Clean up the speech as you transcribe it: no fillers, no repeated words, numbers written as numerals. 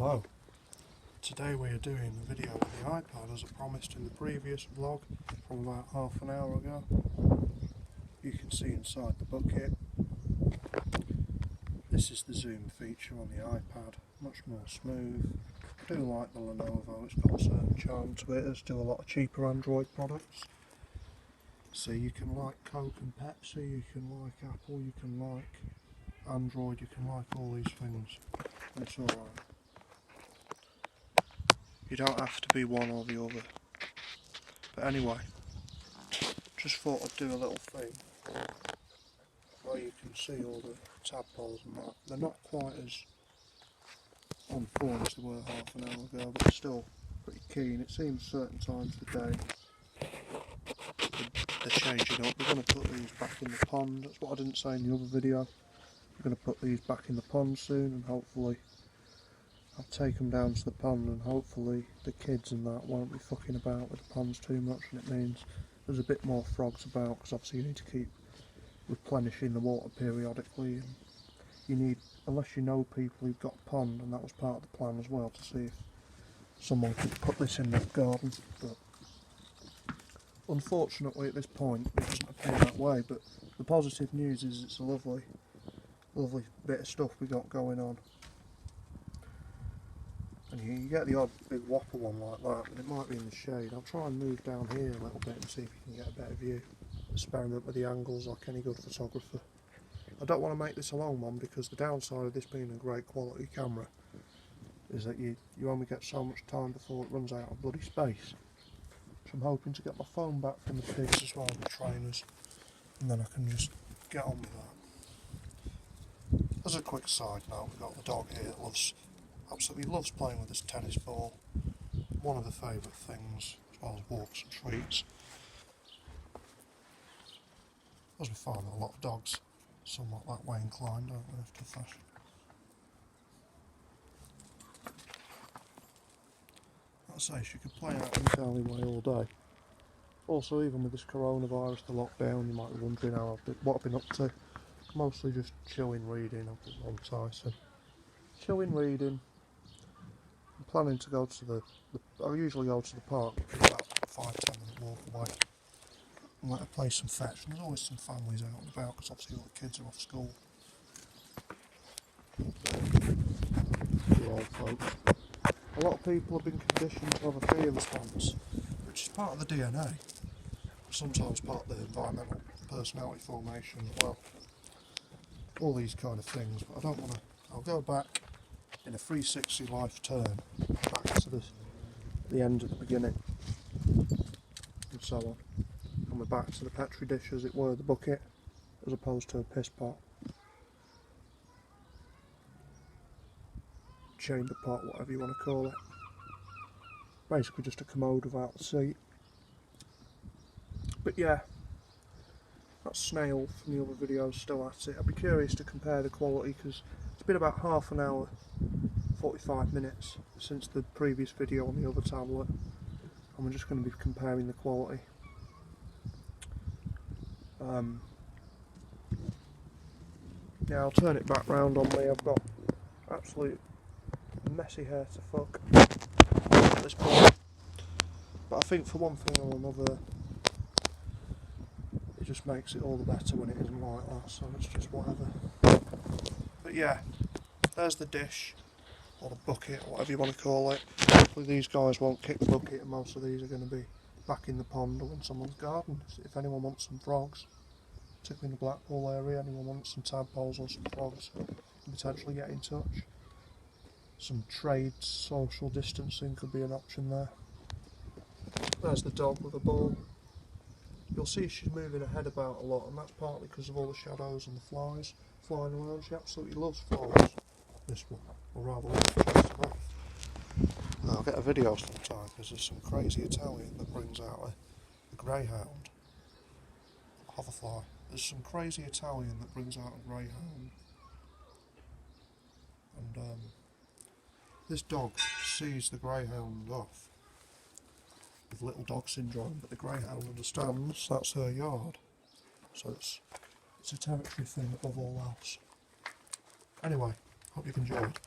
Hello, today we are doing the video with the iPad as I promised in the previous vlog from about half an hour ago. You can see inside the bucket. This is the zoom feature on the iPad, much more smooth. I do like the Lenovo, it's got a certain charm to it, as do a lot of cheaper Android products. So you can like Coke and Pepsi, you can like Apple, you can like Android, you can like all these things. It's alright. You don't have to be one or the other. But anyway, just thought I'd do a little thing where you can see all the tadpoles and that. They're not quite as on form as they were half an hour ago, but they're still pretty keen. It seems certain times of the day they're changing up. We're going to put these back in the pond. That's what I didn't say in the other video. We're going to put these back in the pond soon, and hopefully I'll take them down to the pond, and hopefully the kids and that won't be fucking about with the ponds too much, and it means there's a bit more frogs about, because obviously you need to keep replenishing the water periodically, and you need, unless you know people who've got a pond, and that was part of the plan as well, to see if someone could put this in their garden. But unfortunately at this point it doesn't appear that way. But the positive news is it's a lovely bit of stuff we got going on. And you get the odd big whopper one like that, but it might be in the shade. I'll try and move down here a little bit and see if you can get a better view. Experiment with the angles like any good photographer. I don't want to make this a long one, because the downside of this being a great quality camera is that you only get so much time before it runs out of bloody space. So I'm hoping to get my phone back from the pigs as well as the trainers, and then I can just get on with that. As a quick side note, we've got the dog here that absolutely loves playing with this tennis ball. One of the favourite things, as well as walks and treats. As we find that a lot of dogs somewhat that way inclined, don't they, after fashion. Like I say, she could play out in the alleyway all day. Also, even with this coronavirus, the lockdown, you might be wondering what I've been up to. Mostly just chilling, reading. I've been on Tyson. Chilling, reading. I'm planning to go to I usually go to the park, about 5-10 minute walk away, and let her play some fetch. And there's always some families out and about, because obviously all the kids are off school. The old folks. A lot of people have been conditioned to have a fear response, which is part of the DNA, sometimes part of the environmental personality formation as well. All these kind of things, but I don't want to. I'll go back in a 360 life turn, back to the end at the beginning, and so on. And we're back to the petri dish, as it were, the bucket, as opposed to a piss pot, chamber pot, whatever you want to call it. Basically just a commode without the seat. But yeah, that snail from the other video is still at it. I'd be curious to compare the quality, because it's been about half an hour, 45 minutes since the previous video on the other tablet, and we're just going to be comparing the quality. Yeah, I'll turn it back round on me. I've got absolute messy hair to fuck at this point, but I think for one thing or another it just makes it all the better when it isn't like that, so it's just whatever. But yeah, there's the dish, or the bucket, or whatever you want to call it. Hopefully these guys won't kick the bucket, and most of these are going to be back in the pond or in someone's garden. If anyone wants some frogs, particularly in the Blackpool area, anyone wants some tadpoles or some frogs, potentially get in touch. Some trade social distancing could be an option there. There's the dog with a ball. You'll see she's moving her head about a lot, and that's partly because of all the shadows and the flies flying around. She absolutely loves flies, this one, or rather loves enough. I'll get a video sometime, because there's some crazy Italian that brings out a greyhound. Hoverfly. There's some crazy Italian that brings out a greyhound, and this dog sees the greyhound off with little dog syndrome, but the greyhound understands that's her yard, so it's a territory thing above all else. Anyway, hope you've enjoyed.